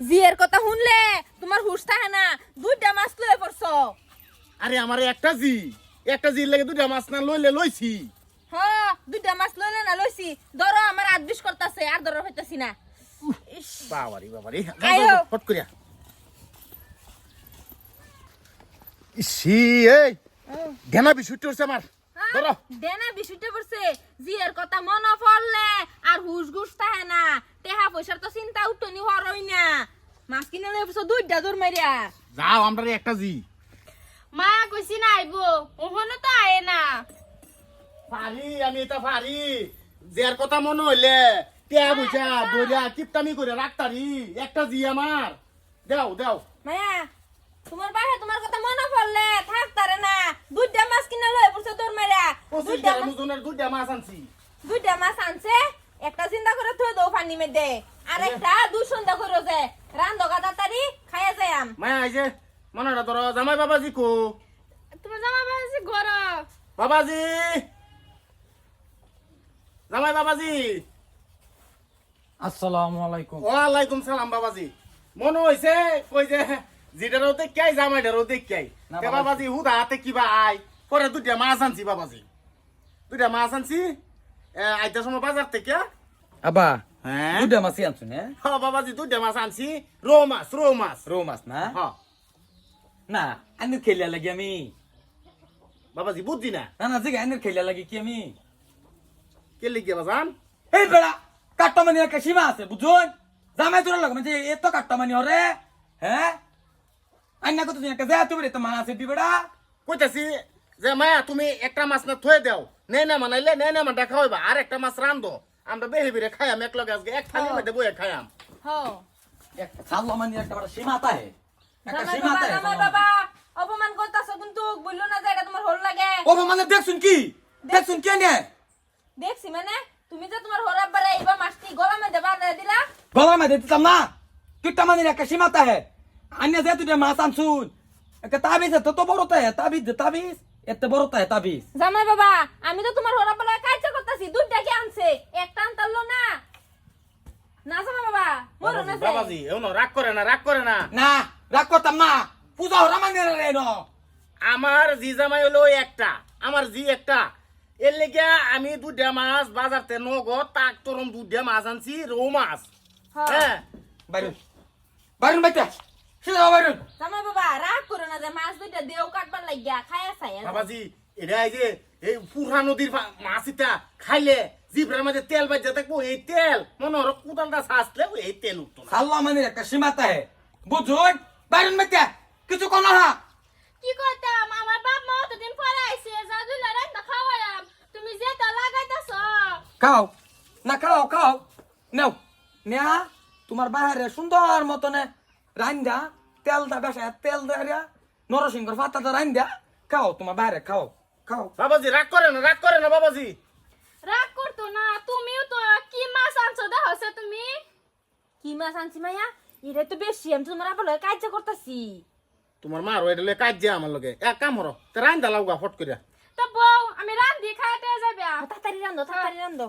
জিয়ের কথা শুনলে তোমার হুশ থাকে না, দুইটা মাছ লয়ে পড়ছো। আরে আমার একটা জি লাগে দুইটা মাছ না লইলে লইছি। হ, দুইটা মাছ লইলে না লইছি। ধরো আমার আদবিশ করতেছে, আর ধরো হইতাছি না। ইস, বাবারি আয়ো। ফট করিয়া ইসি এই ঢেনা বিশুটি হচ্ছে আমার ধরো। দেনা বিষয়টা পড়ছে, জিয়ের কথা মনে পড়লে আর হুশ গুশ থাকে না, টেহা পয়সার তো চিন্তা উঠনি হরই না। মাছ কিনে লয়ে পড়ছো দুইটা দূর মারিয়া। যাও আমরা একটা জি মায়া কইছি না আইবো, ওহনো তো আয়ে না। আমি এটা পারি যার কথা মনে হইলে টিয়া বুঝা দরিয়া কিপটামি করে রাখতারি একটা জি আমার দাও মায়া, তোমার বাইরে তোমার কথা মনে পড়লে থাকতারে না, দুইটা মাছ কিনে লয়ে পড়ছো দূর মারিয়া। পঁচিশ গ্রাম ওজনের দুইটা মাছ আনছি। দুইটা মাছ আনছে, একটা চিন্তা করে থই দাও পানি মধ্যে, আর একটা দুই সন্ধ্যা করে যে রান্ধো গাদা তারি খাইয়া যাইম। মায়া আইছে মনে ধরো জামাই বাবাজি কো তোমার জামা বানাইছি ঘর। বাবাজি জামাই বাবাজি। আসসালামু আলাইকুম। ওয়ালাইকুম সালাম বাবাজি। মনে হইছে কই যে জিটারও দেখাই জামাইটারও দেখাই না তে বাবাজি। বাবাজি হুদা হাতে কিবা আই পরে দুইটা মাছ আনছি বাবাজি, দুইটা মাছ আনছি আইতার সময় বাজার থেকে। আবা হ্যাঁ দুটা মাছই আনছো না? হ্যাঁ বাবাজি দুইটা মাছ আনছি, রৌ মাছ রৌ মাছ না? হ্যাঁ না আইনের খেলিয়া লাগি আমি। বাবাজি বুঝছি না না জিগা আইনের খেলিয়া লাগি কি আমি? কে লিখে বাজান। এই বেড়া কাট্টামানি একটা সীমা আছে বুঝুন। জামাই তোরা লাগবে যে এত কাট্টামানি হরে, হ্যাঁ? আইনা কত দিন একটা যায় তুমি তো মাছ আছে বেড়া। কইতাছি যে মায়া তুমি একটা মাছ না থয়ে দাও, নেই না মানাইলে নেই না মানটা খাওয়াইবা, আর একটা মাছ রান্ধো আমরা বেহে বেড়ে খাইয়াম এক লগে আজকে এক থালির মধ্যে বইয়ে খাইয়াম। হ, একটা সাল্লামানি একটা বড় সীমা তাহে। একটা জামাই সীমা বাবা, তাহে। জামাই বাবা, অপমান করতাছো কিন্তু বললো না যে এটা তোমার হল লাগে। ও মানে দেখছুন কি? দেখছুন কে নে? দেখছি মানে তুমি যে তোমার হরাব বারে এইবা মাছটি গলা মধ্যে বাঁধা দিলা। গলা মে দিতাম না। কিট্টামানির একটা সীমা তাহে। আইনা যে তুই মাছ আনছুন একটা তাবিজ তো বড় তাহে, তাবিজ এত বড় তাহে তাবিজ। জামাই বাবা, আমি তো তোমার হরাব বারে কাজ করতেছি, দুইটা কি আনছে, একটা আনতারলো না। না জামাই বাবা, মরো না যে। বাবাজি এমন রাগ করে না না রাগ করতাম না, পূজা হরা মানে রে ন। আমার জি জামাই হলো একটা, আমার জি একটা, এর লেগে আমি দুইটা মাছ বাজারতে নগদ তাক তরম দুইটা মাছ আনছি রৌ মাছ। হ্যাঁ। হ্যাঁ বাইরুন বাইরুন বাইটা সেটা বাইরুন। জামাই বাবা রাগ করো না যে মাছ দুইটা দেও কাটবার লাগিয়া খায়া চাই। বাবাজি এটা এই যে এই পুরা নদীর মাছ এটা খাইলে জিভের মধ্যে তেল বাজে থাকবো, এই তেল মনে হলো কুদালটা ছাঁচলে এই তেল উঠতো না। সাল্লামানির একটা সীমা তাহে বুঝুন। বাইরুন বাইটা কিছু কোন না। কি করতাম, আমার বাপ মা অতদিন পরে আইছে, জাদু লড়াই না খাওয়ালাম, তুমি যে তা লাগাইতাছ। খাও না খাও নাও নেয়া তোমার বাহারে সুন্দর মতনে রান্দা তেল দা বেসা তেল দেয়া নরসিংহর পাতা দা রান্দা খাও তোমার বাহারে খাও। বাবাজি রাগ করে না বাবাজি। রাগ করতো না, তুমিও তো কি মাছ আনছো দেখছো তুমি। কি মাছ আনছি মায়া, এটা তো বেশি, আমি তোমার আবার কাজ করতেছি। তোমার মা রয়ে দিলে কাজ যে আমার লগে এক কাম হরো তে রান্দা লাউগা ফট করিয়া। তো বউ আমি রান্ধি খাইতে যাবে, তাড়াতাড়ি রান্ধো।